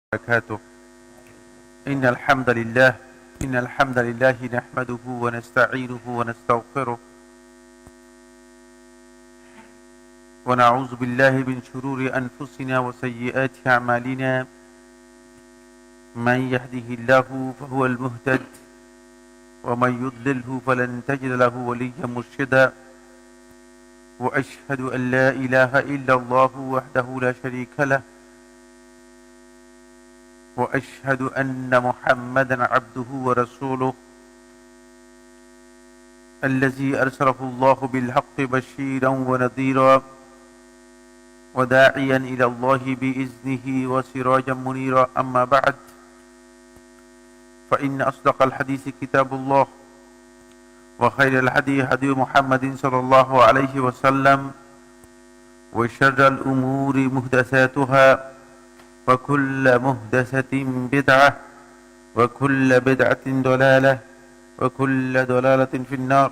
وبركاته. إن الحمد لله نحمده ونستعينه ونستغفره ونعوذ بالله من شرور أنفسنا وسيئات أعمالنا. من يهده الله فهو المهتد ومن يضلله فلن تجد له وليا مرشدا. وأشهد أن لا إله إلا الله وحده لا شريك له وأشهد أن محمدا عبده ورسوله الذي أرسله الله بالحق بشيرا ونذيرا وداعيا إلى الله بإذنه وسراجا منيرا. أما بعد، فإن أصدق الحديث كتاب الله وخير الهدي هدي محمد صلى الله عليه وسلم وشر الأمور محدثاتها وكل محدثة بدعة وكل بدعة ضلالة وكل ضلالة في النار.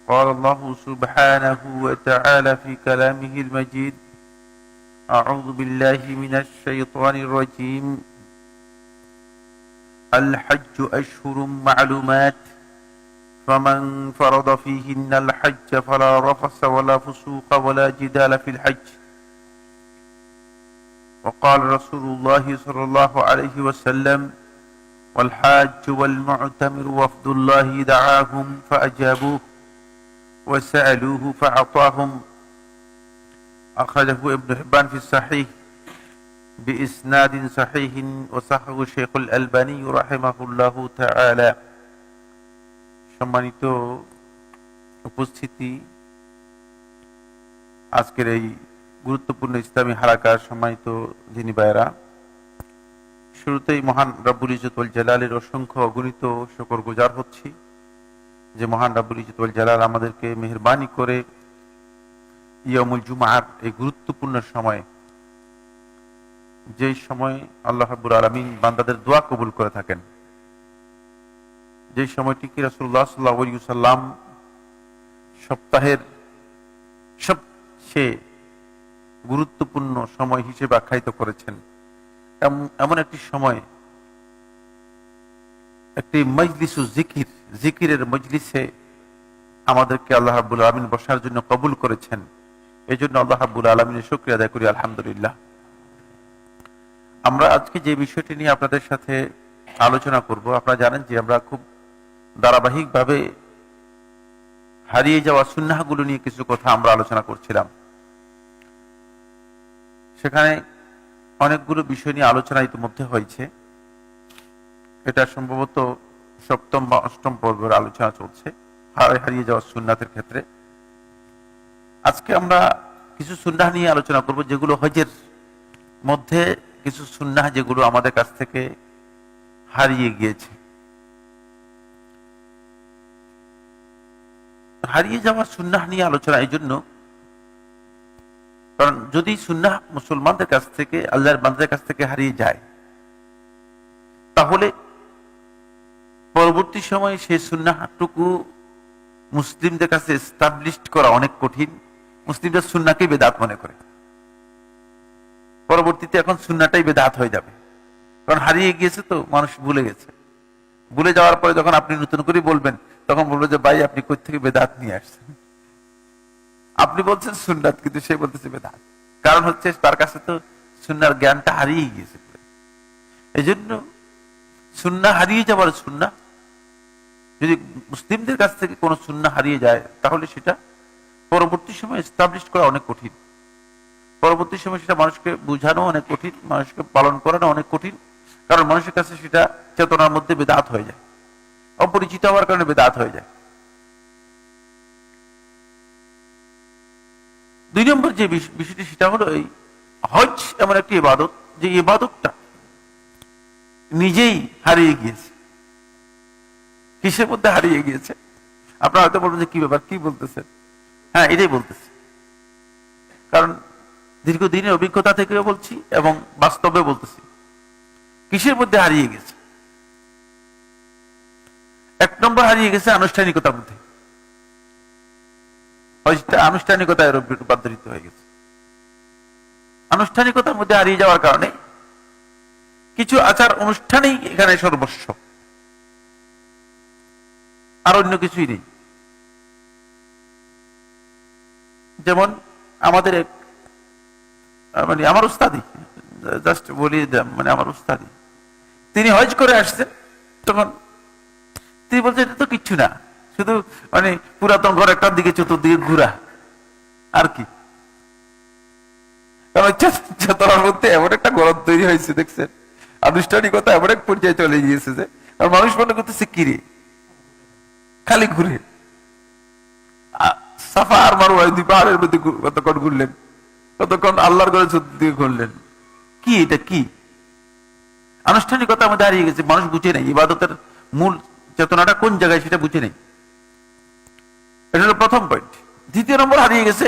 قال الله سبحانه وتعالى في كلامه المجيد: أعوذ بالله من الشيطان الرجيم. الحج أشهر معلومات فمن فرض فيهن الحج فلا رفث ولا فسوق ولا جدال في الحج. وقال رسول الله صلى الله عليه وسلم: والحاج والمعتمر وفد الله دعاهم فأجابوه وسألوه فأعطاهم. أخرجه ابن حبان في الصحيح بإسناد صحيح وصححه الشيخ الألباني رحمه الله تعالى. সম্মানিত উপস্থিতি, আজকের এই গুরুত্বপূর্ণ ইসলামী হারাকার সম্মানিত যিনি ভাইয়েরা, শুরুতেই মহান রব্বুল ইজ্জত ওয়াল জালালের অসংখ্য অগণিত শুকর গুজার হচ্ছি যে মহান রব্বুল ইজ্জত ওয়াল জালাল আমাদেরকে মেহেরবানি করে ইয়ামুল জুমআর এই গুরুত্বপূর্ণ সময়ে, যেই সময় আল্লাহ রাব্বুল আলামিন বান্দাদের দোয়া কবুল করে থাকেন, যে সময়টিকে রাসূলুল্লাহ সাল্লাল্লাহু আলাইহি ওয়াসাল্লাম সপ্তাহের সবচেয়ে গুরুত্বপূর্ণ সময় হিসেবে আখ্যায়িত করেছেন, এমন একটি সময়, একটি মজলিসু জিকিরের মজলিসে আমাদেরকে আল্লাহ রাব্বুল আলামিন বসার জন্য কবুল করেছেন। এই জন্য আল্লাহ রাব্বুল আলামিনের শুকরিয়া আদায় করি, আলহামদুলিল্লাহ। আমরা আজকে যে বিষয়টি নিয়ে আপনাদের সাথে আলোচনা করব, আপনারা জানেন যে আমরা খুব ধারাবাহিকভাবে হারিয়ে যাওয়া সুন্নাহগুলো নিয়ে কিছু কথা আমরা আলোচনা করছিলাম। সেখানে অনেকগুলো বিষয় নিয়ে আলোচনা ইতিমধ্যে হয়েছে। এটা সম্ভবত সপ্তম বা অষ্টম পর্বের আলোচনা চলছে হারিয়ে যাওয়া সুন্নাতের ক্ষেত্রে। আজকে আমরা কিছু সুন্নাহ নিয়ে আলোচনা করব, যেগুলো হজের মধ্যে কিছু সুন্নাহ যেগুলো আমাদের কাছ থেকে হারিয়ে গিয়েছে। হারিয়ে যাওয়া সুন্নাহ নিয়ে আলোচনা এই জন্য, কারণ যদি সুন্নাহ মুসলমানদের কাছ থেকে, আল্লাহর বান্দাদের কাছ থেকে হারিয়ে যায়, তাহলে পরবর্তী সময়ে সেই সুন্নাহটুকু মুসলিমদের কাছে এস্টাবলিশড করা অনেক কঠিন। মুসলিমরা সুন্নাহকে বেদাত মনে করে, পরবর্তীতে এখন সুন্নাহটাই বেদাত হয়ে যাবে, কারণ হারিয়ে গিয়েছে, তো মানুষ ভুলে গেছে। ভুলে যাওয়ার পরে যখন আপনি নতুন করে বলবেন, তখন বলবো যে ভাই আপনি কোথা থেকে বেদাত নিয়ে আসছেন। আপনি বলছেন সুন্নাত, কিন্তু সে বলতেছে বেদাত। কারণ হচ্ছে তার কাছে তো সুন্নাহর জ্ঞানটা হারিয়ে গিয়েছে। এই জন্য সুন্নাহ হারিয়ে যাওয়ার সুন্নাহ, যদি মুসলিমদের কাছ থেকে কোনো সুন্নাহ হারিয়ে যায়, তাহলে সেটা পরবর্তী সময় এস্টাবলিশ করা অনেক কঠিন। পরবর্তী সময় সেটা মানুষকে বোঝানো অনেক কঠিন, মানুষকে পালন করানো অনেক কঠিন, কারণ মানুষের কাছে সেটা চেতনার মধ্যে বেদাত হয়ে যায়, অপরিচিত হওয়ার কারণে বেদাত হয়ে যায়। দুই নম্বর যে বিষয়টি, সেটা হলো এই হজ এমন একটি ইবাদত, যে ইবাদতটা নিজেই হারিয়ে গিয়েছে। কিসের মধ্যে হারিয়ে গিয়েছে? আপনারা হয়তো বলবেন যে কি ব্যাপার, কি বলতেছেন? হ্যাঁ, এটাই বলতেছি, কারণ দীর্ঘদিনের অভিজ্ঞতা থেকেও বলছি এবং বাস্তবে বলতেছি। কিসের মধ্যে হারিয়ে গেছে? এক নম্বর হারিয়ে গেছে আনুষ্ঠানিকতার মধ্যে। আনুষ্ঠানিকতায় রূপান্তরিত হয়ে গেছে। আনুষ্ঠানিকতার মধ্যে হারিয়ে যাওয়ার কারণে কিছু আচার অনুষ্ঠানেই এখানে সর্বস্ব, আর অন্য কিছুই নেই। যেমন আমাদের মানে আমার উস্তাদি, জাস্ট বলি, মানে আমার উস্তাদি, তিনি হজ করে আসছেন, তখন তিনি বলছেন এটা তো কিচ্ছু না, শুধু মানে পুরাতন ঘর একটার দিকে চতুর্দিকে ঘুরা, আর কি। কারণ চেতনার মধ্যে এমন একটা গরম তৈরি হয়েছে, দেখছেন আনুষ্ঠানিকতা এমন এক পর্যায়ে চলে গিয়েছে যে মানুষ মনে করতেছে কিরে খালি ঘুরে। সাফা আর মারওয়া দুই পাহাড়ের মধ্যে কতক্ষণ ঘুরলেন, কতক্ষণ আল্লাহর ঘরে চতুর্দিকে ঘুরলেন, কি এটা কি? আনুষ্ঠানিকতার মধ্যে হারিয়ে গেছে, মানুষ বুঝে নেই ইবাদতের মূল চেতনাটা কোন জায়গায় সেটা বুঝে নেই। এটা হলো প্রথম পয়েন্ট। দ্বিতীয় নম্বর, হারিয়ে গেছে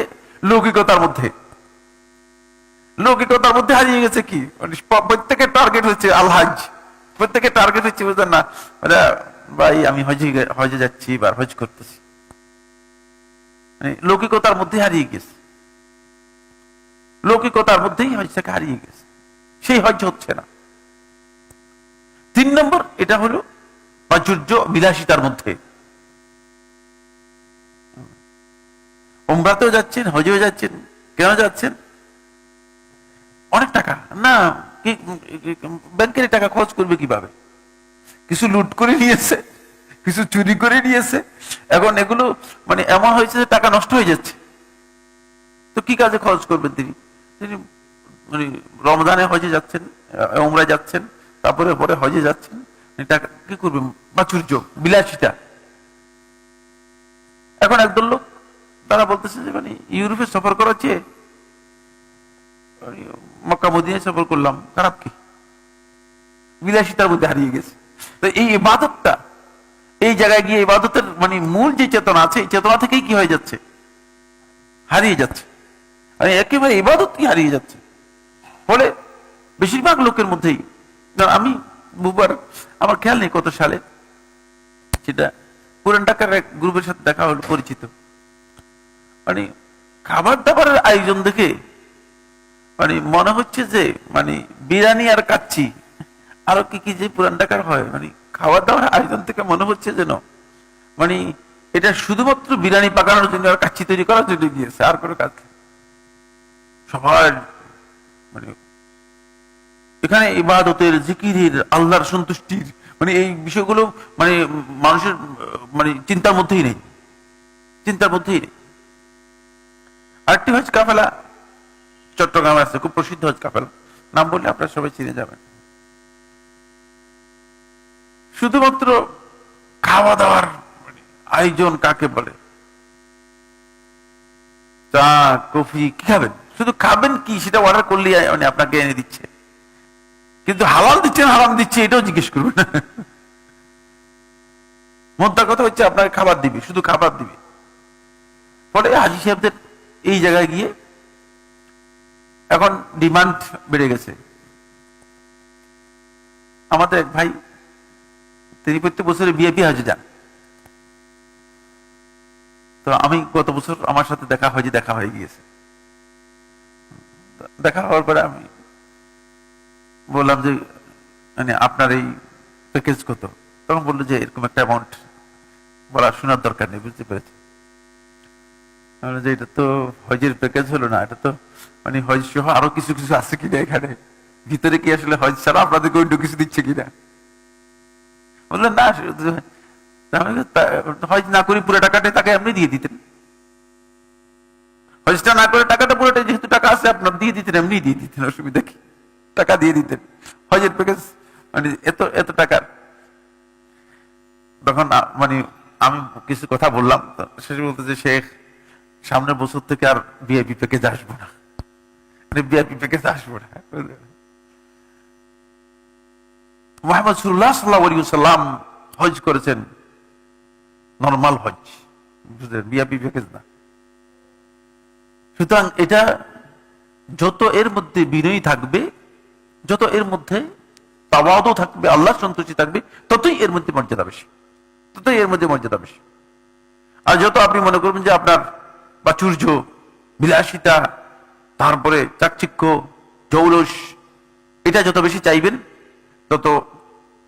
লৌকিকতার মধ্যে। লৌকিকতার মধ্যে হারিয়ে গেছে কি, প্রত্যেকের টার্গেট হচ্ছে আল হজ, প্রত্যেকের টার্গেট হচ্ছে বুঝলেন না ভাই আমি হজে যাচ্ছি বা হজ করতেছি, লৌকিকতার মধ্যে হারিয়ে গেছে, লৌকিকতার মধ্যেই হজটাকে হারিয়ে গেছে, সেই হজ হচ্ছে না। 3 নম্বর, এটা হলো প্রাচুর্য বিলাসিতার মধ্যে। উমরাতেও যাচ্ছেন, হজেও যাচ্ছেন, কেন যাচ্ছেন? অনেক টাকা না, ব্যাংকের টাকা খরচ করবে কিভাবে? কিছু লুট করে নিয়েছে, কিছু চুরি করে নিয়েছে, এখন এগুলো মানে এমন হয়েছে যে টাকা নষ্ট হয়ে যাচ্ছে, তো কি কাজে খরচ করবেন তিনি? তিনি মানে রমজানে হজে যাচ্ছেন, উমরায় যাচ্ছেন, তারপরে পরে হজে যাচ্ছেন, টাকা কি করবেন? প্রাচুর্য বিলাসিতা। এখন একদল লোক তারা বলতেছে যে মানে ইউরোপে সফর করার চেয়ে মক্কা মদিনায় সফর করলাম, খারাপ কি? বিলাসিতার মধ্যে হারিয়ে গেছে। তো এই ইবাদতটা, এই জায়গায় গিয়ে ইবাদতের মানে মূল যে চেতনা আছে, এই চেতনা থেকেই কি হয়ে যাচ্ছে? হারিয়ে যাচ্ছে, মানে একেবারে ইবাদত কি হারিয়ে যাচ্ছে। ফলে বেশিরভাগ লোকের মধ্যেই, আমি বুবার আমার খেয়াল নেই কত সালে, সেটা পুরান ঢাকার এক গ্রুপের সাথে দেখা হলো, পরিচিত, মানে খাবার দাবারের আয়োজন দেখে মানে মনে হচ্ছে যে মানে বিরিয়ানি আর কাচ্চি আরো কি কি যে পুরান ঢাকার হয়, মানে খাবার দাবার আয়োজন থেকে মনে হচ্ছে যেন মানে এটা শুধুমাত্র বিরিয়ানি পাকানোর জন্য আর কাচ্চি তৈরি করার জন্য গিয়েছে, আর কোনো কাজ। সবাই মানে এখানে ইবাদতের, জিকিরের, আল্লাহর সন্তুষ্টির মানে এই বিষয়গুলো মানে মানুষের মানে চিন্তার মধ্যেই নেই, চিন্তার মধ্যেই নেই। আরেকটি হজ কাফেলা চট্টগ্রামে আছে, খুব প্রসিদ্ধ হজ কাফেলা, নাম বললে আপনারা সবাই চিনে যাবেন। শুধুমাত্র খাওয়া দাওয়ার আয়োজন কাকে বলে? চা কফি কি খাবেন? শুধু খাবেন কি সেটা অর্ডার করলে মানে আপনাকে এনে দিচ্ছে, কিন্তু হালাল দিচ্ছেন হারাম দিচ্ছে এটাও জিজ্ঞেস করবেন না। মোদ্দা কথা হচ্ছে আপনাকে খাবার দিবে, শুধু খাবার দিবে। ফলে হাজী সাহেবদের এই জায়গায় গিয়ে এখন ডিমান্ড বেড়ে গেছে। আমাদের এক ভাই, তিনি প্রত্যেক বছরে ভিআইপি হজে যান, তো আমি গত বছর আমার সাথে দেখা হয়ে গিয়েছে। দেখা হওয়ার পরে আমি বললাম যে মানে আপনার এই প্যাকেজ কত? তখন বললো যে এরকম একটা অ্যামাউন্ট, বলা শোনার দরকার নেই, বুঝতে পেরেছি যে এটা তো হজের প্যাকেজ হলো না, এটা তো মানে হজ সহ আরো কিছু কিছু আছে কিনা, এখানে ভিতরে কি আসলে হজ ছাড়া আপনাদেরকে অন্য কিছু দিচ্ছে কিনা? বললেন না, হজ না করে পুরো টাকাটাই তাকে এমনি দিয়ে দিতেন, হজটা না করে টাকাটা পুরোটাই যেহেতু টাকা আছে আপনার দিয়ে দিতেন, এমনি দিয়ে দিতেন, অসুবিধা কি? টাকা দিয়ে দিতেন, হজের প্যাকেজ মানে এত এত টাকার। তখন মানে আমি কিছু কথা বললাম, শেষ বলতে যে শেখ সামনের বছর থেকে আর ভিআইপি প্যাকেজ আসবো না, মানে ভিআইপি প্যাকেজ আসবো না। মুহাম্মদ সাল্লাল্লাহু আলাইহি ওয়াসাল্লাম হজ করেছেন নরমাল হজ, বুঝলেন, ভিআইপি প্যাকেজ না। সুতরাং এটা যত এর মধ্যে বিনয়ী থাকবে, যত এর মধ্যে তাওয়াদু থাকবে, আল্লাহর সন্তুষ্টি থাকবে, ততই এর মধ্যে মর্যাদা বেশি, ততই এর মধ্যে মর্যাদা বেশি। আর যত আপনি মনে করবেন যে আপনার প্রাচুর্য, বিলাসিতা, তারপরে চাকচিক্য, জৌলস, এটা যত বেশি চাইবেন, তত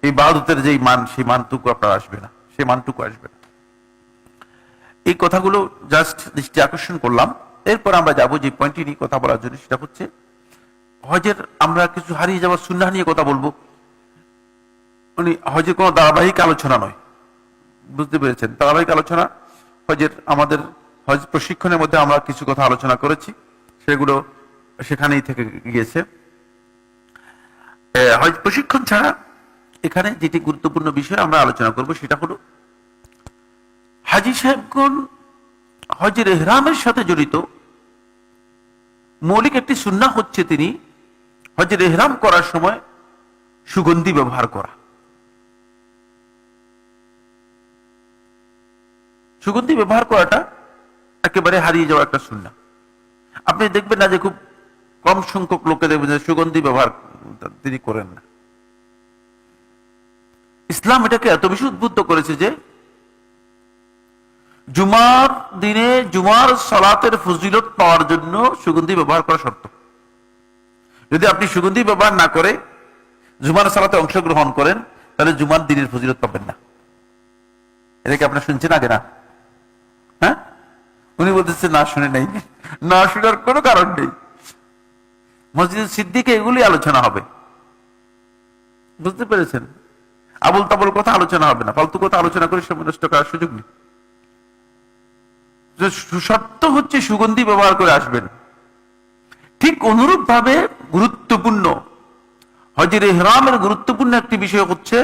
এই ইবাদতের যেই মান, সেই মানটুকু আপনার আসবে না, সেই মানটুকু আসবে না। এই কথাগুলো জাস্ট দৃষ্টি আকর্ষণ করলাম। এরপর আমরা যাবো যে পয়েন্টটি নিয়ে কথা বলার জন্য, সেটা হচ্ছে হজের আমরা কিছু হারিয়ে যাওয়ার সুন্নাহ নিয়ে কথা বলবো। মানে হজের কোনো ধারাবাহিক আলোচনা নয়, বুঝতে পেরেছেন? ধারাবাহিক আলোচনা হজের, আমাদের হজ প্রশিক্ষণের মধ্যে আমরা কিছু কথা আলোচনা করেছি, সেগুলো সেখানেই থেকে গিয়েছে। হজ প্রশিক্ষণ ছাড়া এখানে যেটি গুরুত্বপূর্ণ বিষয় আমরা আলোচনা করব, সেটা হলো হাজী সাহেবগণ হজের ইহরামের সাথে জড়িত মৌলিক একটি সুন্নাহ হচ্ছে তিনি হজের ইহরাম করার সময় সুগন্ধি ব্যবহার করা। সুগন্ধি ব্যবহার করাটা একেবারে হারিয়ে যাওয়া একটা সুন্নাহ। আপনি দেখবেন না যে খুব কম সংখ্যক লোকে দেখবেন যে সুগন্ধি ব্যবহার তিনি করেন না। ইসলাম এটাকে এত বেশি উদ্বুদ্ধ করেছে যে জুমার দিনে জুমার সালাতের ফজিলত পাওয়ার জন্য সুগন্ধি ব্যবহার করা শর্ত। যদি আপনি সুগন্ধি ব্যবহার না করে জুমার সালাতে অংশগ্রহণ করেন, তাহলে জুমার দিনের ফজিলত পাবেন না। এটাকে আপনার শুনছেন আগে না? হ্যাঁ, উনি বলতেছে না শুনে নাই, না শোনার কোনো কারণ নেই। মসজিদ সিদ্দিকে এগুলি আলোচনা হবে, বুঝতে পেরেছেন? আবুল তাবুল কথা আলোচনা হবে না, ফালতু কথা আলোচনা করে সময় নষ্ট করার সুযোগ নেই। শর্ত হচ্ছে সুগন্ধি ব্যবহার করে আসবেন। ঠিক অনুরূপ ভাবে গুরুত্বপূর্ণ হজের ইহরামের গুরুত্বপূর্ণ একটি বিষয় হচ্ছে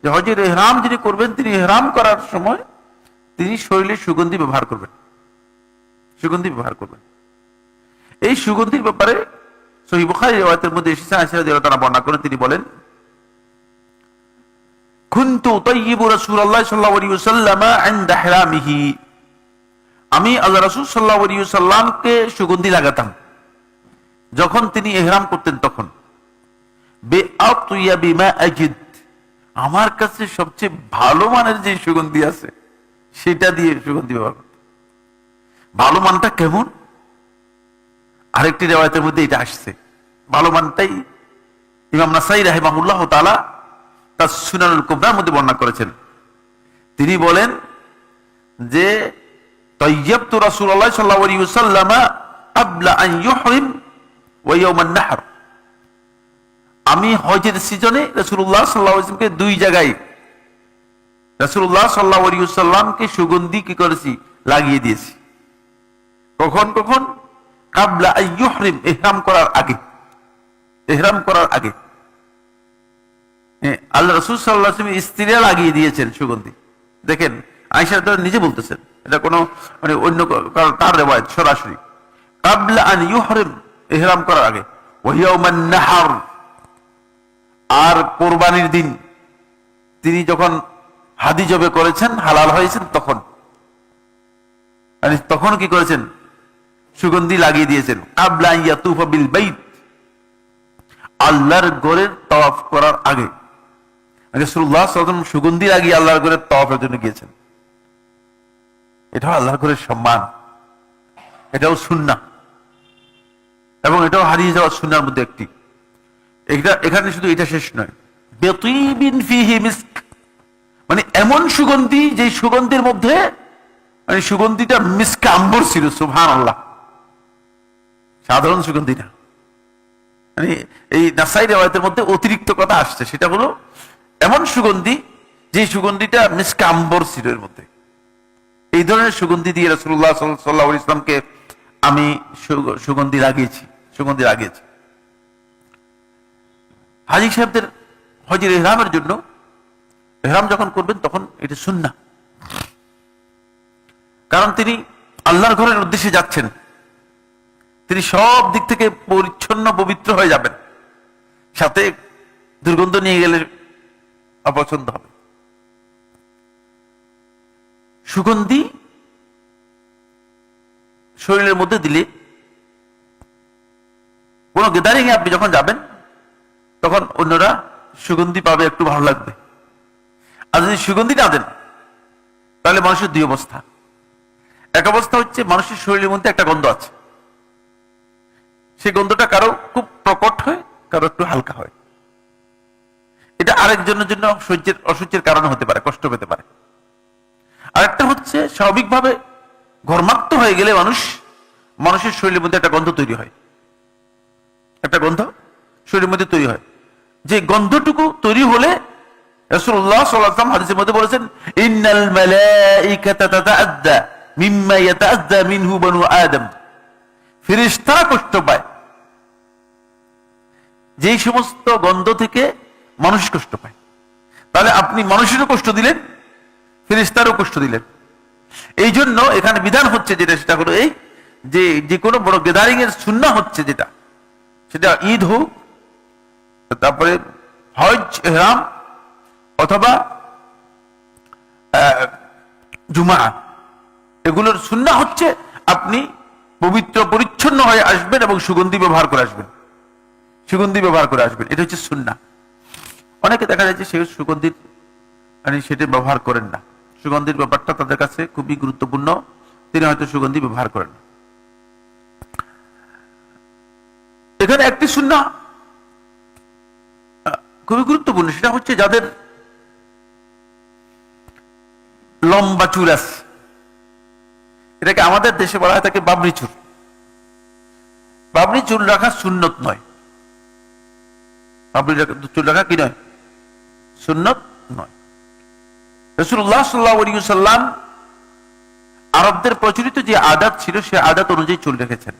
যে হজের ইহরাম যিনি করবেন, তিনি ইহরাম করার সময় তিনি শরীরে সুগন্ধি ব্যবহার করবেন, সুগন্ধি ব্যবহার করবেন। এই সুগন্ধির ব্যাপারে সহিহ বুখারী রিওয়ায়াতের মধ্যে এসেছে, আয়েশা রাদিয়াল্লাহু তাআলা বর্ণনা করেন, তিনি বলেন, কুনতু তাইয়িবু রাসূলুল্লাহ সাল্লাল্লাহু আলাইহি ওয়াসাল্লাম ইনদা ইহরামিহি, আমি আল্লাহ রাসূল সাল্লাল্লাহু আলাইহি ওয়াসাল্লামকে সুগন্ধি লাগাতাম যখন তিনি ইহরাম করতেন। তখন বিআতইয়াবি মা আজিদ, আমার কাছে সবচেয়ে ভালো মানের যে সুগন্ধি আছে সেটা দিয়ে সুগন্ধি ব্যবহার করতেন। ভালো মানটা কেমন? আরেকটি রিওয়ায়াতের মধ্যে এটা আসছে, ভালো মানটাই ইমাম নাসাই রাহিমাহুল্লাহ তাআলা তার সুনানুল কুবরার মধ্যে বর্ণনা করেছেন। তিনি বলেন যে তাইয়াবতু রাসূলুল্লাহ সাল্লাল্লাহু আলাইহি ওয়াসাল্লাম ক্বাবলা আন ইউহরিম ওয়া ইয়াওমান নাহর, আমি হজের সিজনে রাসূলুল্লাহ সাল্লাল্লাহু আলাইহি ওয়াসাল্লামকে দুই জায়গায় রাসূলুল্লাহ সাল্লাল্লাহু আলাইহি ওয়াসাল্লামকে সুগন্ধি কি করেছি? লাগিয়ে দিয়েছি। কখন কখন? ক্বাবলা আন ইউহরিম, ইহরাম করার আগে, ইহরাম করার আগে আল্লাহ রাসূল সাল্লাল্লাহু আলাইহি ওয়াসাল্লাম স্ত্রীরা লাগিয়ে দিয়েছেন সুগন্ধি। দেখেন আয়েশা রাদিয়াল্লাহু নিজে বলতেছেন, এটা কোনো মানে অন্য তার রিওয়ায়াত সরাসরি। ক্বাবলা আন ইউহরিম, ইহরাম করার আগে, ওয়া ইয়াওমান নাহর, আর কোরবানির দিন তিনি যখন হাদি জবে করেছেন, হালাল হয়েছেন, তখন মানে তখন কি করেছেন? সুগন্ধি লাগিয়ে দিয়েছেন। ক্বাবলা আন ইয়াতুফা বিল বাইত, আল্লাহর ঘরের তাওয়াফ করার আগে রাসূলুল্লাহ সাল্লাল্লাহু আলাইহি ওয়াসাল্লাম সুগন্ধি লাগিয়ে আল্লাহর ঘরের তাওয়াফের জন্য গিয়েছেন। এটাও আল্লাহর ঘরের সম্মান, এটাও সুন্নাহ, এবং এটাও হারিয়ে যাওয়ার সুন্নাহর মধ্যে একটি। এখানে শুধু এটা শেষ নয়, বিতিবিন ফিহি মিস্ক, মানে এমন সুগন্ধি যে সুগন্ধির মধ্যে মানে সুগন্ধিটা মিস্ক আম্বর ছিল। সুবহানাল্লাহ, সাধারণ সুগন্ধি না। মানে এই নাসাই রিওয়ায়াতের মধ্যে অতিরিক্ত কথা আসছে, সেটা হলো এমন সুগন্ধি যে সুগন্ধিটা মিস্ক আম্বর ছিল এর মধ্যে। এই ধরনের সুগন্ধি দিয়ে রাসূলুল্লাহ সাল্লাল্লাহু আলাইহি ওয়াসাল্লামকে আমি সুগন্ধি লাগিয়েছি, সুগন্ধি লাগিয়েছি। হাজী সাহেবদের হজের ইহরামের জন্য ইহরাম যখন করবেন তখন এটা সুন্নাহ, কারণ তিনি আল্লাহর ঘরের উদ্দেশ্যে যাচ্ছেন, তিনি সব দিক থেকে পরিচ্ছন্ন পবিত্র হয়ে যাবেন, সাথে দুর্গন্ধ নিয়ে গেলে অপছন্দ হবে। সুগন্ধি শরীরের মধ্যে দিলে কোন গ্যাদারিং এ আপনি যখন যাবেন তখন অন্যরা সুগন্ধি পাবে, একটু ভালো লাগবে। আর যদি সুগন্ধি না দেন তাহলে মানুষের দুই অবস্থা। এক অবস্থা হচ্ছে মানুষের শরীরের মধ্যে একটা গন্ধ আছে, সেই গন্ধটা কারো খুব প্রকট হয়, কারো একটু হালকা হয়। আরেকজনের জন্য অসহ্যের কারণ হতে পারে, কষ্ট পেতে পারে। আরেকটা হচ্ছে স্বাভাবিকভাবে ঘর্মাক্ত হয়ে গেলে মানুষের শরীরের মধ্যে একটা গন্ধ তৈরি হয়, একটা গন্ধ শরীরের মধ্যে তৈরি হয়। যে গন্ধটুকু তৈরি হলে রাসূলুল্লাহ সাল্লাল্লাহু আলাইহি ওয়াসাল্লাম হাদিসের মধ্যে বলেছেন, ইন্নাল মালাইকাতা তাতাআদ্দা মিম্মা ইয়াতাআদ্দা মিনহু বানু আদম। ফেরেশতারা কষ্ট পায় যেই সমস্ত গন্ধ থেকে মানুষ কষ্ট পায়। তাহলে আপনি মানুষেরও কষ্ট দিলেন, ফেরেশতারও কষ্ট দিলেন। এই জন্য এখানে বিধান হচ্ছে যেটা, সেটা হলো এই যে কোনো বড় গ্যাদারিং এর সুন্নাহ হচ্ছে যেটা, সেটা ঈদ হোক, তারপরে হজ ইহরাম, অথবা জুমা, এগুলোর সুন্নাহ হচ্ছে আপনি পবিত্র পরিচ্ছন্ন হয়ে আসবেন এবং সুগন্ধি ব্যবহার করে আসবেন, সুগন্ধি ব্যবহার করে আসবেন। এটা হচ্ছে সুন্নাহ। অনেকে দেখা যাচ্ছে সে সুগন্ধির সেটা ব্যবহার করেন না। সুগন্ধির ব্যাপারটা তাদের কাছে খুবই গুরুত্বপূর্ণ, তিনি হয়তো সুগন্ধি ব্যবহার করেন না। এখানে একটি সুন্নাহ খুবই গুরুত্বপূর্ণ, সেটা হচ্ছে যাদের লম্বা চুল আছে, এটাকে আমাদের দেশে বলা হয় তাকে বাবরি চুল। বাবরি চুল রাখা সুন্নত নয়, বাবরি চুল রাখা কি নয়, সুন্নত নয়। রাসূলুল্লাহ সাল্লাল্লাহু আলাইহি ওয়াসাল্লাম আরবদের প্রচলিত যে আদাত ছিল সে আদাত অনুযায়ী চুল রেখেছেন,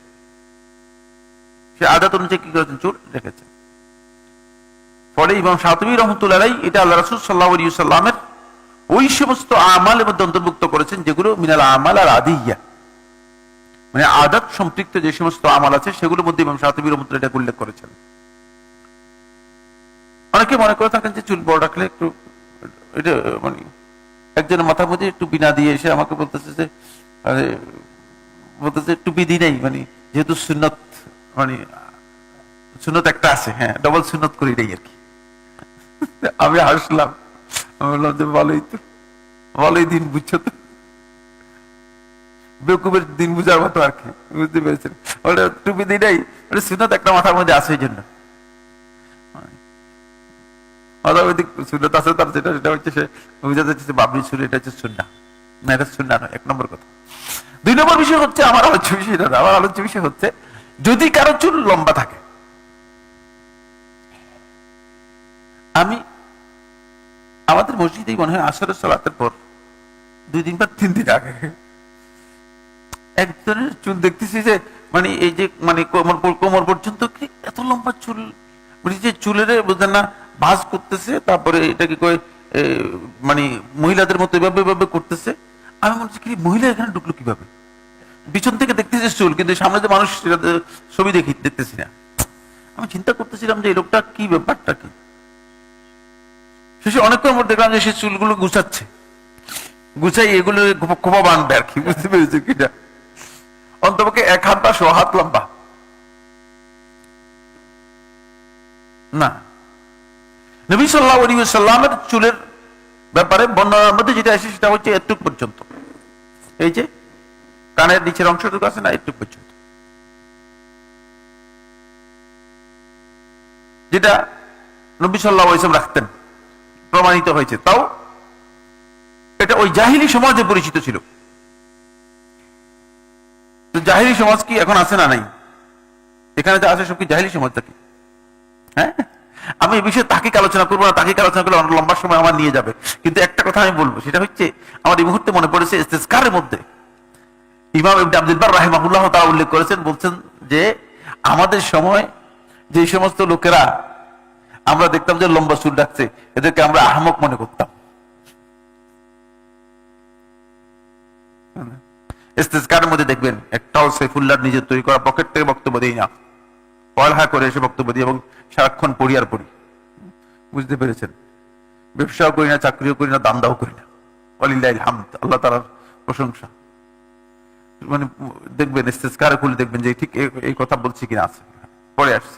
সে আদাত অনুযায়ী কি করেছেন, চুল রেখেছেন। ফলে ইমাম শাতিবী রাহমাতুল্লাহ আলাইহি এটা আল্লাহ রাসূল সাল্লাল্লাহু আলাইহি ওয়াসাল্লামের ওই সমস্ত আমালের মধ্যে অন্তর্ভুক্ত করেছেন যেগুলো মিনাল আমাল আর আদিয়া, মানে আদাত সম্পৃক্ত যে সমস্ত আমল আছে সেগুলোর মধ্যে ইমাম শাতিবী রাহমাতুল্লাহ এটা উল্লেখ করেছেন। অনেকে মনে করে থাকেন যে চুল বড় রাখলে একটু, এটা মানে একজনের মাথার মধ্যে টুপি না দিয়ে এসে আমাকে বলতেছে যে বলতেছে টুপি দিই নাই, মানে যেহেতু সুন্নত, মানে সুন্নত একটা আছে, হ্যাঁ ডবল সুন্নত করি নাই আর কি। আমি হাসলাম, আমি বললাম যে ভালোই তো, ভালোই দিন বুঝছো তো, বেকুবের দিন বুঝার মতো আর কি, বুঝতে পেরেছেন। ওটা টুপি দিই নাই, ওটা সুন্নত একটা মাথার মধ্যে আছে এই জন্য। সুন্নত আছে তার, সেটা হচ্ছে সে বুঝাতে চাচ্ছে বাবরি চুল, এটা হচ্ছে সুন্নাহ না, এটা সুন্নাহ নয়, এক নম্বর কথা। দুই নম্বর বিষয় হচ্ছে, আমার আলোচ্য বিষয় না, আমার আলোচ্য বিষয় হচ্ছে যদি কারো চুল লম্বা থাকে। আমি আমাদের মসজিদেই মনে হয় আসরের সালাতের পর 2 দিন বা 3 দিন আগে একজনের চুল দেখতেছি যে মানে এই যে মানে কোমর পর্যন্ত কি এত লম্বা চুল, মানে যে চুলের বুঝলেন না ভাঁজ করতেছে, তারপরে এটাকে মানে মহিলাদের মতো এভাবে করতেছে। আমি মনে হচ্ছে কি মহিলা এখানে ঢুকলো কিভাবে, পিছন থেকে দেখতেছি চুল, কিন্তু সামনে যে মানুষ ছবি দেখতেছি না। আমি চিন্তা করতেছিলাম যে এই লোকটা কি, ব্যাপারটা কি। শেষে অনেকক্ষণ পর দেখলাম যে সে চুলগুলো গুছাচ্ছে, গুছাই এগুলো খোপা বানবে আর কি, বুঝতে পেরেছে কিনা, অন্তপক্ষে 1 হাত বা 100 হাত লম্বা না। নবী সাল্লাল্লাহু আলাইহি ওয়াসাল্লামের চুলের ব্যাপারে বর্ণনার মধ্যে যেটা আসে সেটা হচ্ছে এতটুকু পর্যন্ত, এই যে কানের নিচের অংশটুকু আছে না, এতটুকু পর্যন্ত, যেটা নবী সাল্লাল্লাহু আলাইহি ওয়াসাল্লাম রাখতেন, প্রমাণিত হয়েছে। তাও এটা ওই জাহিলি সমাজে পরিচিত ছিল। তো জাহিলি সমাজ কি এখন আছে না নাই? এখানে যা আছে সব কি জাহিলি সমাজ নাকি? হ্যাঁ, আমি এই বিষয়ে তাকে আলোচনা করবো না, তাকে আলোচনা করলে অনেক লম্বা সময় আমার নিয়ে যাবে। কিন্তু একটা কথা আমি বলবো, সেটা হচ্ছে আমার এই মুহূর্তে মনে পড়েছে ইস্তেসকারের মধ্যে ইমাম ইবনে আব্দুল বার রাহিমাহুল্লাহ তাআলা উল্লেখ করেছেন, বলছেন যে আমাদের সময় যে সমস্ত লোকেরা আমরা দেখতাম যে লম্বা চুল রাখছে, এদেরকে আমরা আহমক মনে করতাম। ইস্তেসকারের মধ্যে দেখবেন একটাও সাইফুল্লাহর নিজের তৈরি করা পকেট থেকে বক্তব্য দেই না, পড়ালেখা করে এসে বক্তব্য দিই এবং সারাক্ষণ পড়ি আর পড়ি, বুঝতে পেরেছেন। ব্যবসাও করি না, চাকরিও করি না, দান্দাও করি না, ওয়ালিল্লাহিল হামদ, আল্লাহ তাআলার প্রশংসা। মানে দেখবেন ইস্তেসকার খুলে দেখবেন যে ঠিক এই কথা বলছি কিনা, আছে পরে আসছে।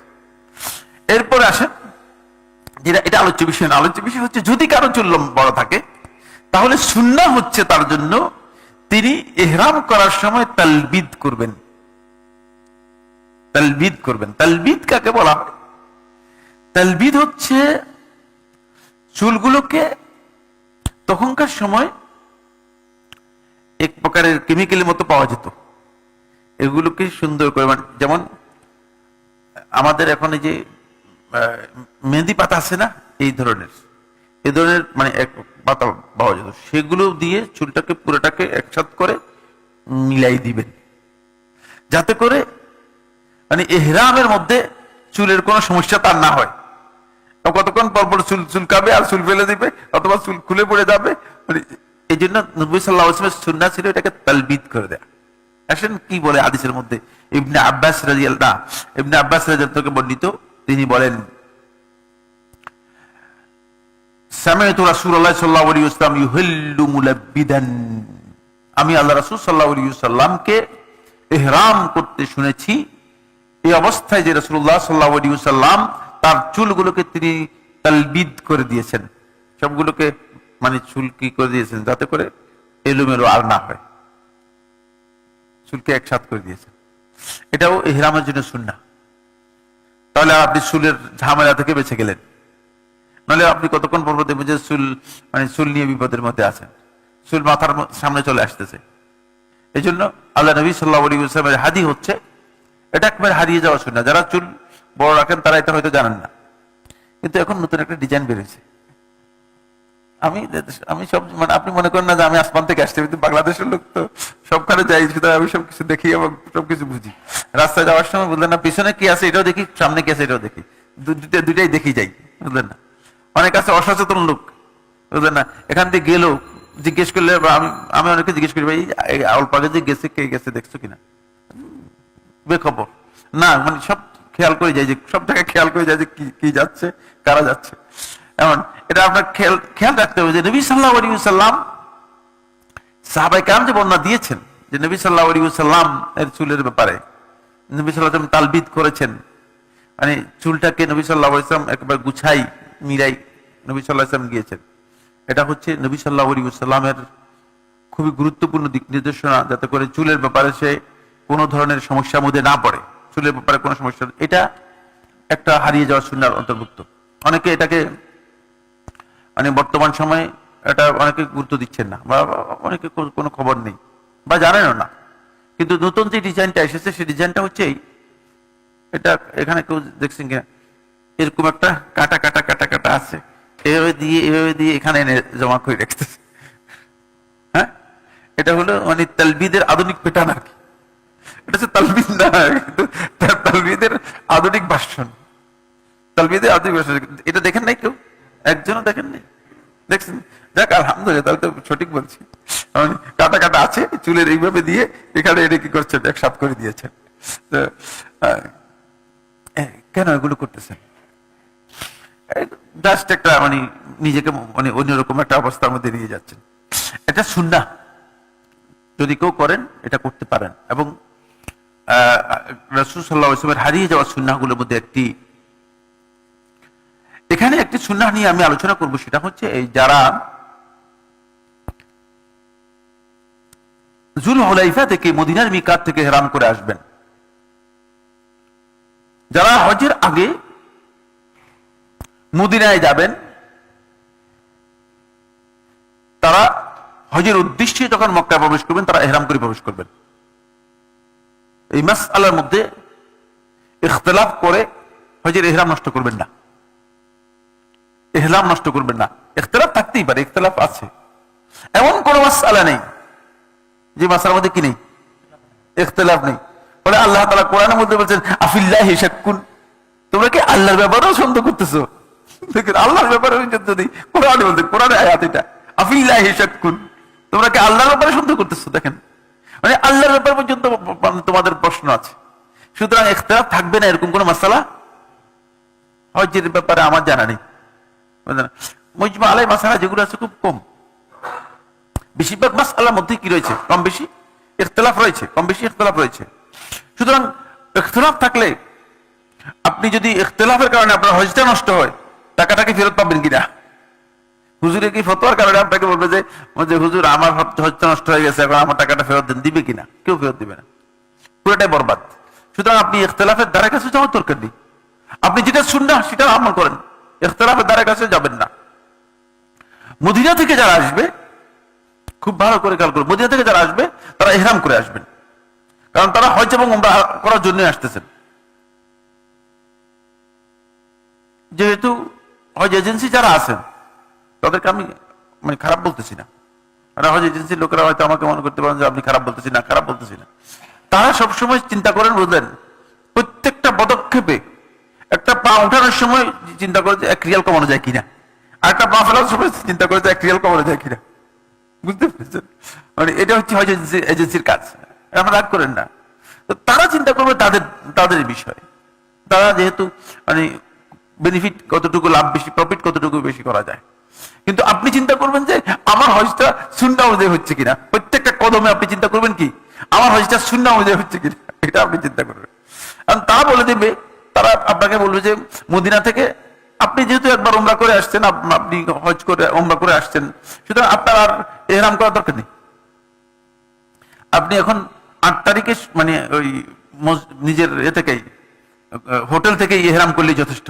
এরপরে আসেন যেটা, এটা আলোচ্য বিষয় না, আলোচ্য বিষয় হচ্ছে যদি কারো চুল বড় থাকে তাহলে সুন্নাহ হচ্ছে তার জন্য তিনি ইহরাম করার সময় তালবিদ করবেন। তালবিদ করবেন। তালবিদ কাকে বলা হয়? তালবিদ হচ্ছে চুলগুলোকে তখনকার সময় এক প্রকারের কেমিক্যালের মতো পাওয়া যেত, এগুলোকে সুন্দর করে, মানে যেমন আমাদের এখন এই যে মেহেন্দি পাতা আছে না, এই ধরনের মানে এক পাতা পাওয়া যেত, সেগুলো দিয়ে চুলটাকে পুরোটাকে একসাথ করে মিলাই দিবেন, যাতে করে মানে এহরামের মধ্যে চুলের কোনো সমস্যা তার না হয়। কতক্ষণ পরপর চুল চুলকাবে আর চুল ফেলে দিবে, অথবা চুল খুলে পড়ে যাবে। মানে এই জন্য নবী সাল্লাল্লাহু আলাইহি ওয়াসাল্লামের সুন্নাহ ছিল এটাকে তালবিদ করে দেয়া। আসেন কি বলে হাদিসের মধ্যে, ইবনে আব্বাস রাদিয়াল্লাহু থেকে বর্ণিত, তিনি বলেন, সামি'তু রাসূলুল্লাহ সাল্লাল্লাহু আলাইহি ওয়াসাল্লাম ইউহিল্লু মুলাব্বিদান, আমি আল্লাহ রাসূল সাল্লাল্লাহু আলাইহি ওয়াসাল্লামকে ইহরাম করতে শুনেছি এই অবস্থায় যে রাসূলুল্লাহ সাল্লাল্লাহু আলাইহি ওয়াসাল্লাম তার চুলগুলোকে তিনি তালবিদ করে দিয়েছেন, সবগুলোকে মানে চুল কি করে দিয়েছেন যাতে করে এলোমেলো আর না হয়, চুলকে একসাথ করে দিয়েছেন। এটাও ইহরামের জন্য সুন্নাহ। তাহলে আপনি চুলের ঝামেলা থেকে বেঁচে গেলেন, নাহলে আপনি কতক্ষণ পর দেখবেন যে চুল নিয়ে বিপদের মধ্যে আছেন, চুল মাথার সামনে চলে আসতেছে। এই জন্য আল্লাহ নবী সাল্লাল্লাহু আলাইহি ওয়াসাল্লামের হাদিস হচ্ছে এটা একবার হারিয়ে যাওয়া সুন্নাহ। যারা চুল বড় রাখেন তারা এটা হয়তো জানেন না, কিন্তু এখন নতুন একটা ডিজাইন বেরিয়েছে। আমি সব মানে আপনি মনে করেন না যে আমি আসমান থেকে আসছি, কিন্তু বাংলাদেশের লোক তো সবখানে যাই, সুতরাং আমি সবকিছু দেখি এবং সবকিছু বুঝি। রাস্তায় যাওয়ার সময় বুঝলেন না, পিছনে কি আছে এটাও দেখি, সামনে কি আছে এটাও দেখি, দুইটাই দেখি যাই, বুঝলেন না। অনেক আছে অসচেতন লোক, বুঝলেন না, এখান থেকে গেলেও জিজ্ঞেস করলে, আমি অনেকে জিজ্ঞেস করি, ভাই অল্প আগে যে গেছে কে গেছে দেখছো কিনা, বেখবর না, মানে সব খেয়াল করে যায়, যে সব জায়গায় খেয়াল করে যায় যে কি যাচ্ছে, কারা যাচ্ছে। এমন এটা আপনার খেয়াল রাখতে হবে যে নবী সাল্লাল্লাহু আলাইহি ওয়াসাল্লাম, সাহাবায়ে কেরাম যে বর্ণনা দিয়েছেন যে নবী সাল্লাল্লাহু আলাইহি ওয়াসাল্লাম এর চুলের ব্যাপারে নবী সাল্লাল্লাহু আলাইহি ওয়াসাল্লাম তালবিদ করেছেন, মানে চুলটাকে নবী সাল্লাল্লাহু আলাইহি ওয়াসাল্লাম একবার গুছাই মিলাই নবী সাল্লাল্লাহু আলাইহি ওয়াসাল্লাম গিয়েছেন। এটা হচ্ছে নবী সাল্লাল্লাহু আলাইহি ওয়াসাল্লামের খুবই গুরুত্বপূর্ণ দিক নির্দেশনা, যাতে করে চুলের ব্যাপারে সে কোনো ধরনের সমস্যার মধ্যে না পড়ে, চুলের ব্যাপারে কোনো সমস্যা, এটা একটা হারিয়ে যাওয়া সুন্নাহর অন্তর্ভুক্ত। অনেকে এটাকে মানে বর্তমান সময়ে এটা অনেকে গুরুত্ব দিচ্ছেন না, বা অনেকে কোনো খবর নেই বা জানেনও না। কিন্তু নতুন যে ডিজাইনটা এসেছে সেই ডিজাইনটা হচ্ছে এটা, এখানে কেউ দেখছেন কিনা, এরকম একটা কাটা কাটা কাটা কাটা আছে, এভাবে দিয়ে এখানে এনে জমা করে রাখতেছে। হ্যাঁ, এটা হলো মানে তালবিদের আধুনিক প্যাটার্ন আর কি। এটা হচ্ছে তালবিদ না, কিন্তু তালবিদের আধুনিক ভার্সন, তালবিদের আধুনিক ভার্সন। এটা দেখেন নাই কেউ, একজনও দেখেন নাই, দেখছেন? দেখ আলহামদুলিল্লাহ, তাহলে তো সঠিক বলছি। কাটা কাটা আছে, চুলের এইভাবে দিয়ে এখানে এটা কি করছেন, একসাথ করে দিয়েছেন। কেন এগুলো করতেছেন? জাস্ট একটা মানে নিজেকে মানে অন্যরকম একটা অবস্থার মধ্যে নিয়ে যাচ্ছেন। এটা সুন্নাহ, যদি কেউ করেন এটা করতে পারেন। এবং রাসূল সাল্লাল্লাহু আলাইহি ওয়াসাল্লামের হারিয়ে যাওয়া সুন্নাহগুলোর মধ্যে একটি, এখানে একটি সুন্নাহ নিয়ে আমি আলোচনা করব, সেটা হচ্ছে এই যারা যুলহুলাইফা থেকে মদিনার মিকাত থেকে ইহরাম করে আসবেন, যারা হজের আগে মদিনায় যাবেন, তারা হজের উদ্দেশ্যে যখন মক্কায় প্রবেশ করবেন তারা ইহরাম করে প্রবেশ করবেন। এই মাসআলার মধ্যে ইখতিলাফ করে হজের ইহরাম নষ্ট করবেন না, ইহরাম নষ্ট করবেন না। ইখতিলাফ থাকতেই পারে, ইখতিলাফ আছে, এমন কোন মাসআলা নেই যে মাসআলার মধ্যে কি নেই, ইখতিলাফ নেই। বলে আল্লাহ তাআলা কোরআনের মধ্যে বলেছেন আফিল্লাহি শাক্কুন, তোমরা কি আল্লাহর ব্যাপারেও সন্দেহ করতেছো? দেখেন আল্লাহর ব্যাপারে যদি কোরআনে বলতে, কোরআনে আয়াত এটা, আফিল্লাহি শাক্কুন, তোমরা কি আল্লাহর ব্যাপারে সন্দেহ করতেছো? দেখেন, মানে আল্লাহর ব্যাপার পর্যন্ত তোমাদের প্রশ্ন আছে। সুতরাং ইখতিলাফ থাকবে না এরকম কোন মাসআলা হজের ব্যাপারে আমার জানা নেই। মুজমা আলাই মাসআলা যেগুলো আছে খুব কম, বেশিরভাগ মাসআলার মধ্যে কি রয়েছে, কম বেশি ইখতিলাফ রয়েছে, কম বেশি ইখতিলাফ রয়েছে। সুতরাং ইখতিলাফ থাকলে আপনি যদি ইখতিলাফের কারণে আপনার হজটা নষ্ট হয়, টাকাটা কি ফেরত পাবেন কিনা? হুজুরে কি ফতোয়ার কারণে আপনাকে বলবে যে হুজুর আমার হজটা নষ্ট হয়ে গেছে, এখন আমার টাকাটা ফেরত দেন, দিবে কিনা? কেউ ফেরত দিবে না, পুরোটাই বরবাদ। সুতরাং আপনি ইখতিলাফের দ্বারা কাছে যাওয়ার দরকার নেই, আপনি যেটা সুন্নাহ সেটা আমল করেন, ইখতিলাফের দ্বারা কাছে যাবেন না। মদিনা থেকে যারা আসবে, খুব ভালো করে খেয়াল করুন, মদিনা থেকে যারা আসবে তারা ইহরাম করে আসবেন, কারণ তারা হজ এবং উমরা করার জন্য আসতেছেন। যেহেতু হজ এজেন্সি যারা আছেন তাদেরকে আমি খারাপ বলতেছি না, হজ এজেন্সির লোকেরা হয়তো আমাকে মনে করতে পারেন যে আপনি খারাপ বলতেছি না, খারাপ বলতেছি না। তারা সবসময় চিন্তা করেন, বুঝলেন, প্রত্যেকটা পদক্ষেপে একটা পা উঠানোর সময় চিন্তা করে যে 1 রিয়াল কমানো যায় কিনা, আর একটা পা ফেলার সময় চিন্তা করে যে 1 রিয়াল কমানো যায় কিনা। বুঝতে পেরেছেন? এটা হচ্ছে হজ এজেন্সির কাজ, আমরা রাগ করেন না। তো তারা চিন্তা করবে তাদের বিষয়, তারা যেহেতু বেনিফিট কতটুকু, লাভ বেশি, প্রফিট কতটুকু বেশি করা যায়। কিন্তু আপনি চিন্তা করবেন যে আমার হজটা সুন্নাহ অনুযায়ী হচ্ছে কিনা, প্রত্যেকটা কদমে আপনি চিন্তা করবেন কি আমার হজটা সুন্নাহ অনুযায়ী হচ্ছে কিনা, এটা আপনি চিন্তা করবেন। কারণ তারা বলে দেবে, তারা আপনাকে বলবে যে মদিনা থেকে আপনি যেহেতু একবার উমরা করে আসছেন, আপনি হজ করে উমরা করে আসছেন, সুতরাং আপনার আর ইহরাম করার দরকার নেই। আপনি এখন 8 তারিখে ওই নিজের থেকেই হোটেল থেকে ইহরাম করলেই যথেষ্ট,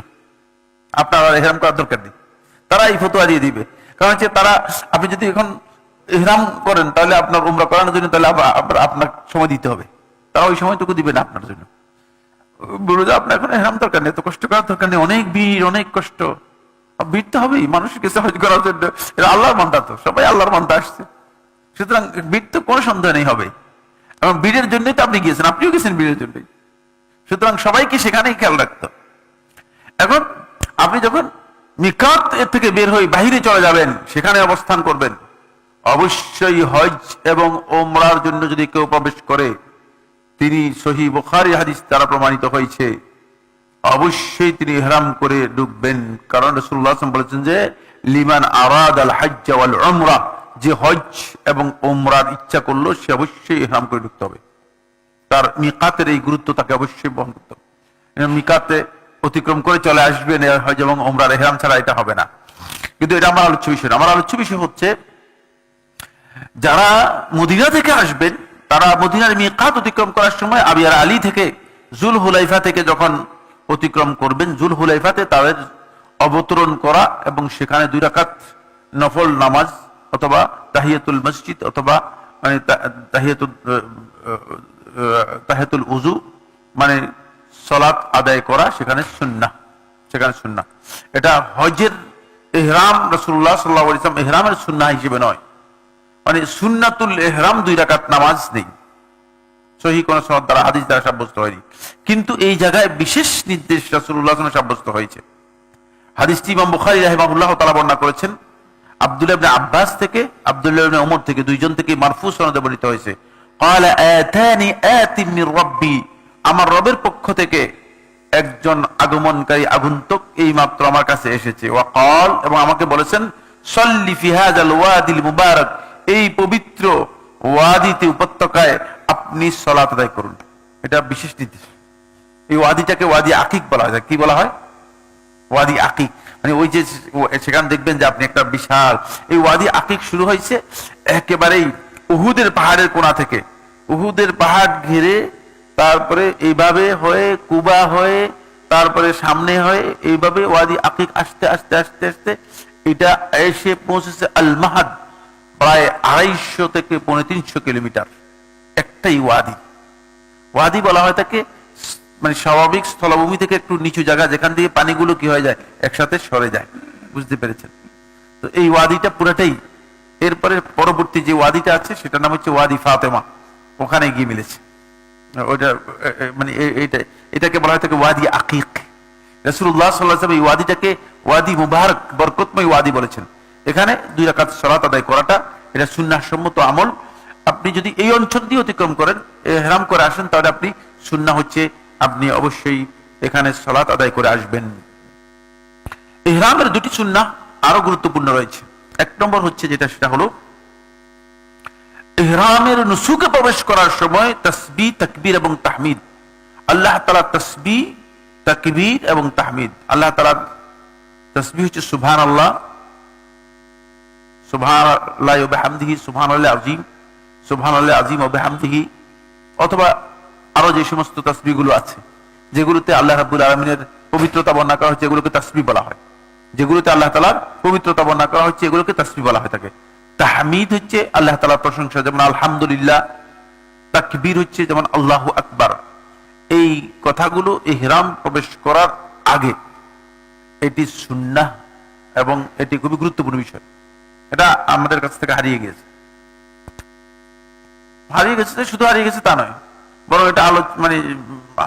আপনার আর ইহরাম করার দরকার নেই। তারা এই ফতোয়া দিয়ে দিবে, কারণ হচ্ছে তারা, আপনি যদি এখন ইহরাম করেন তাহলে আপনার উমরা করানোর জন্য তাহলে আপনার সময় দিতে হবে, তারা ওই সময়টুকু দিবে না আপনার জন্য। বলবো যে আপনার এখন ইহরাম দরকার নেই, তো কষ্ট করার দরকার নেই, অনেক ভিড়, অনেক কষ্ট। ভিড় তো হবেই, মানুষের কাছে হজ করার জন্য, এটা আল্লাহর বান্দা, তো সবাই আল্লাহর বান্দা আসছে, সুতরাং ভিড় তো কোনো সন্দেহ নেই হবে। এবং ভিড়ের জন্যই তো আপনি গিয়েছেন, আপনিও গেছেন ভিড়ের জন্যই, সুতরাং সবাইকে সেখানেই খেয়াল রাখতো। এখন আপনি যখন মিকাত থেকে বের হয়ে বাহিরে চলে যাবেন, সেখানে অবস্থান করবেন, অবশ্যই হজ এবং ওমরার জন্য যদি কেউ প্রবেশ করে, তিনি সহিহ বুখারী হাদিস দ্বারা প্রমাণিত হয়েছে, অবশ্যই তিনি ইহরাম করে ঢুকবেন। কারণ রাসূলুল্লাহ সাল্লাল্লাহু আলাইহি ওয়াসাল্লাম বলেছেন যে লিমান আরাদাল হজ্জ ওয়াল উমরা, যে হজ এবং ওমরার ইচ্ছা করলো সে অবশ্যই ইহরাম করে ঢুকতে হবে। তার মিকাতের এই গুরুত্ব তাকে অবশ্যই বহন করতে হবে। মিকাতে অতিক্রম করে চলে আসবেন হজ এবং ওমরার ইহরাম ছাড়া এটা হবে না। কিন্তু এটা আমার আলোচ্য বিষয় না। আমার আলোচ্য বিষয় হচ্ছে যারা মদিনা থেকে আসবেন, তারা মদিনার মিকাত অতিক্রম করার সময় আবিয়ার আলী থেকে জুল হুলাইফা থেকে যখন অতিক্রম করবেন, জুল হুলাইফাতে তাদের অবতরণ করা এবং সেখানে 2 রাকাত নফল নামাজ অথবা তাহিয়াতুল মসজিদ অথবা তাহিয়াতুল উযু সালাত আদায় করা সেখানে সুন্নাহ, এটা হজের ইহরাম রাসূলুল্লাহ সাল্লাল্লাহু আলাইহি ওয়াসাল্লাম ইহরামের সুন্নাহ হিসেবে নয়, সুন্নাতুল ইহরাম 2 রাকাত নামাজ নেই, সহিহ কোন সনদ দ্বারা হাদিস দ্বারা সাব্যস্ত হয়নি। কিন্তু এই জায়গায় বিশেষ নির্দেশ রাসূলুল্লাহ সাল্লাল্লাহু আলাইহি ওয়াসাল্লাম সাব্যস্ত হয়েছে। হাদিসটি ইমাম বুখারী রাহিমাহুল্লাহ তাআলা বর্ণনা করেছেন, আব্দুল্লাহ ইবনে আব্বাস থেকে, আব্দুল্লাহ ইবনে ওমর থেকে, দুইজন থেকে মারফু সনদে বর্ণিত হয়েছে। ক্বালা আতানি আতিম মির রাব্বি, আমার রবের পক্ষ থেকে একজন আগমনকারী আগন্তুক এই মাত্র আমার কাছে এসেছে। ওয়া ক্বাল, এবং আমাকে বলেছেন সাল্লি ফি হাযাল ওয়াদিল মুবারাক, এই পবিত্র ওয়াদিতে, উপত্যকায় আপনি সালাত আদায় করুন। এটা বিশেষ নির্দেশ। এই ওয়াদিটাকে ওয়াদি আকিক বলা হয়। কি বলা হয়? ওয়াদি আকিক। ওই যে সেখানে দেখবেন যে আপনি একটা বিশাল, এই ওয়াদি আকিক শুরু হয়েছে একেবারেই উহুদের পাহাড়ের কোণা থেকে, উহুদের পাহাড় ঘিরে, তারপরে এইভাবে হয়ে কুবা হয়ে, তারপরে সামনে হয়ে, এইভাবে ওয়াদি আকিক আস্তে আস্তে আস্তে আস্তে এটা এসে পৌঁছেছে আল মাহাদ, প্রায় 250 থেকে 350 কিলোমিটার একটাই ওয়াদি। ওয়াদি বলা হয় তাকে, স্বাভাবিক স্থলভূমি থেকে একটু নিচু জায়গা, যেখান থেকে পানিগুলো কি হয়ে যায়, একসাথে সরে যায়। বুঝতে পেরেছেন? তো এই ওয়াদিটা পুরাটাই, এরপরে পরবর্তী যে ওয়াদিটা আছে সেটার নাম হচ্ছে ওয়াদি ফাতেমা, ওখানে গিয়ে মিলেছে। ওইটা এটাকে বলা হয় থাকে ওয়াদি আকিক। রাসূলুল্লাহ সাল্লাল্লাহু আলাইহি ওয়াসাল্লাম এই ওয়াদিটাকে ওয়াদি মুবারক, বরকতময় ওয়াদি বলেছেন। এখানে 2 রাকাত সালাত আদায় করাটা এটা সুন্নাহ সম্মত আমল। আপনি যদি এই অঞ্চল দিয়ে অতিক্রম করেন, ইহরাম করে আসেন, তাহলে আপনি সুন্নাহ হচ্ছে আপনি অবশ্যই এখানে সালাত আদায় করে আসবেন। ইহরামের 2টি সুন্নাহ আরো গুরুত্বপূর্ণ রয়েছে। 1 নম্বর হচ্ছে যেটা, সেটা হলো ইহরামের নুসুকে প্রবেশ করার সময় তাসবিহ, তাকবীর এবং তাহমিদ। আল্লাহ তাআলা তাসবিহ, তাকবীর এবং তাহমিদ, আল্লাহ তাআলা তাসবিহ হচ্ছে সুবহানাল্লাহ, সুবহানাল্লাহি ওয়া বিহামদিহি, সুবহানাল্লাহিল আযীম, সুবহানাল্লাহিল আযীম ওয়া বিহামদিহি, অথবা আরো যে সমস্ত তাসবিহগুলো আছে যেগুলোতে আল্লাহ রাব্বুল আলামিনের পবিত্রতা বর্ণনা করা হচ্ছে, এগুলোকে তাসবিহ বলা হয়। যেগুলোতে আল্লাহ তাআলার পবিত্রতা বর্ণনা করা হচ্ছে এগুলোকে তাসবিহ বলা হয়ে থাকে। তাহমিদ হচ্ছে আল্লাহ তাআলার প্রশংসা, যেমন আলহামদুলিল্লাহ। তাকবীর হচ্ছে যেমন আল্লাহু আকবার। এই কথাগুলো ইহরাম প্রবেশ করার আগে, এটি সুন্নাহ এবং এটি খুবই গুরুত্বপূর্ণ বিষয়। এটা আমাদের কাছ থেকে হারিয়ে গিয়েছে। শুধু হারিয়ে গেছে তা নয়, বরং এটা মানে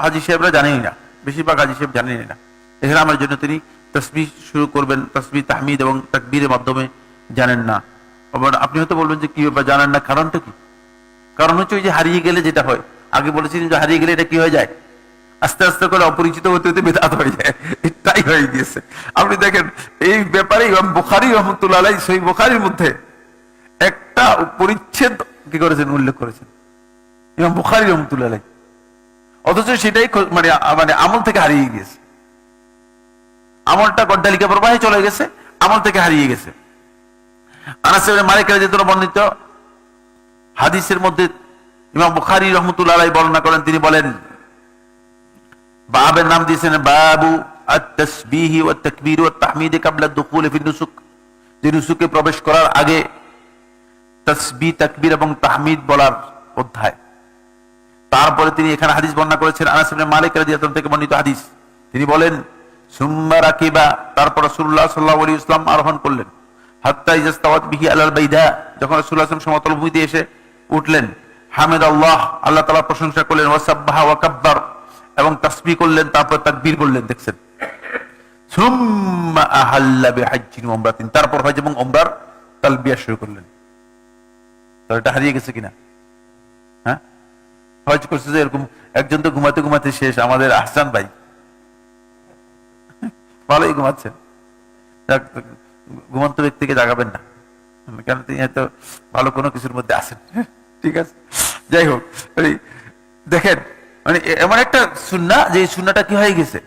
হাজী সাহেবরা জানেই না, বেশিরভাগ হাজী সাহেব জানেনই না। ইহরামের জন্য তিনি তাসবিহ শুরু করবেন, তাসবিহ, তাহমিদ এবং তাকবীরের মাধ্যমে জানেন না। আপনি হয়তো বলবেন যে কি ব্যাপার জানেন না, কারণটা কি? কারণ হচ্ছে ওই যে হারিয়ে গেলে যেটা হয়, আগে বলেছিলেন যে হারিয়ে গেলে এটা কি হয়ে যায়, আস্তে আস্তে করে অপরিচিত হতে হতে বেদাত হয়ে যায়। এটাই হয়ে গিয়েছে। আপনি দেখেন এই ব্যাপারে ইমাম বুখারী রাহমাতুল্লাহ আলাইহি সহিহ বুখারীর মধ্যে একটা পরিচ্ছেদ কি করেছেন, উল্লেখ করেছেন ইমাম বুখারী রাহমাতুল্লাহ আলাইহি, অথচ সেটাই মানে মানে আমল থেকে হারিয়ে গিয়েছে। আমলটা গড্ডালিকা প্রবাহে চলে গেছে, আমল থেকে হারিয়ে গেছে। আনাস ইবনে মালিক রাদিয়াল্লাহু বর্ণিত হাদিসের মধ্যে ইমাম বুখারী রাহমাতুল্লাহ আলাইহি বর্ণনা করেন, তিনি বলেন, বাবের নাম দিয়েছেন বাবু আত-তাসবিহ ওয়াত তাকবীর ওয়াত তাহমিদ ক্বাবলা দুখুল ফি নুসুক, যে নুসুকে প্রবেশ করার আগে তাসবিহ, তাকবীর এবং তাহমিদ বলার অধ্যায়। তারপরে তিনি এখানে হাদিস বর্ণনা করেছেন আনাস ইবনে মালিক রাদিয়াল্লাহু আনহু থেকে বর্ণিত হাদিস। তিনি বলেন, সুম্মা রাকিবা, তারপর রাসূলুল্লাহ সাল্লাল্লাহু আলাইহি ওয়াসাল্লাম আরোহণ করলেন, হাত্তা ইযা ইসতাওয়াত বিহি আলাল বাইদা, যখন রাসূলুল্লাহ সাল্লাল্লাহু আলাইহি ওয়াসাল্লাম সমতল ভূমিতে এসে উঠলেন, হামিদাল্লাহ, আল্লাহ তাআলার প্রশংসা করলেন, ওয়া সাব্বাহা ওয়া কাব্বার, এবং তাসবিহ করলেন, তারপর তাকবীর করলেন। দেখছেন, সুম্মা আহাল্লা বিহাজ্জিন ওয়া উমরাতিন, তারপর হজ এবং উমরার তালবিয়া শুরু করলেন। তো এটা হারিয়ে গেছে কিনা? হ্যাঁ, হজ করছে যে এরকম একজন তো ঘুমাতে ঘুমাতে শেষ, আমাদের আহসান ভাই ভালোই ঘুমাচ্ছেন। ঘুমন্ত ব্যক্তিকে জাগাবেন না, কেন তিনি হয়তো ভালো কোনো কিছুর মধ্যে আছেন। ঠিক আছে, যাই হোক, দেখেন মানে এমন একটা সুন্নাহ যে সুন্নাহটা কি হয়ে গেছে,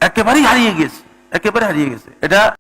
একেবারেই হারিয়ে গেছে, একেবারে হারিয়ে গেছে। এটা